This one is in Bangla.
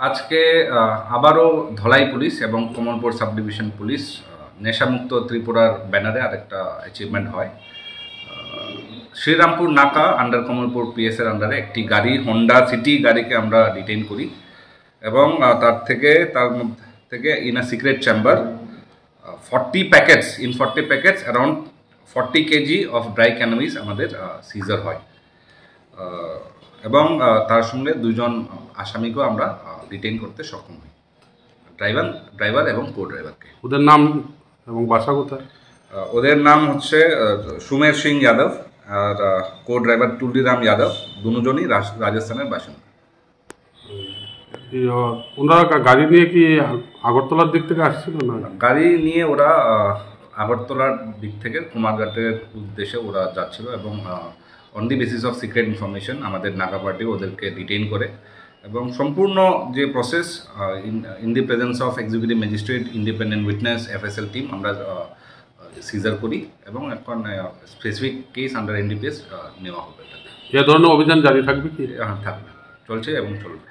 আজকে আবারও ধলাই পুলিশ এবং কমলপুর সাব ডিভিশন পুলিশ নেশামুক্ত ত্রিপুরার ব্যানারে আরেকটা অ্যাচিভমেন্ট হয়। শ্রীরামপুর নাকা আন্ডার কমলপুর পিএসের আন্ডারে একটি গাড়ি হোন্ডা সিটি গাড়িকে আমরা ডিটেইন করি এবং তার মধ্যে থেকে in a secret chamber 40 packets around 40 KG of dry cannabis আমাদের সিজার হয় এবং তার সঙ্গে দুজন আসামিকেও আমরা ডিটেইন করতে সক্ষম হই, ড্রাইভার এবং কো ড্রাইভারকে। ওদের নাম এবং বাসা কোথায়? ওদের নাম হচ্ছে সুমের সিং যাদব আর কো ড্রাইভার টুলিরাম যাদব, দুজনই রাজস্থানের বাসিন্দা। ওনারা গাড়ি নিয়ে কি আগরতলার দিক থেকে আসছিল? না, গাড়ি নিয়ে ওরা আগরতলার দিক থেকে কুমারঘাটের উদ্দেশ্যে ওরা যাচ্ছিল এবং on the basis of secret information আমাদের নাকা পার্টি ওদেরকে ডিটেইন করে এবং সম্পূর্ণ যে process in the presence of executive magistrate, independent witness, FSL team আমরা সিজার করি এবং এখন স্পেসিফিক কেস আন্ডার এনডিপিএস নেওয়া হবে। এ ধরনের অভিযান জারি থাকবে কি? হ্যাঁ, থাকবে, চলছে এবং চলবে।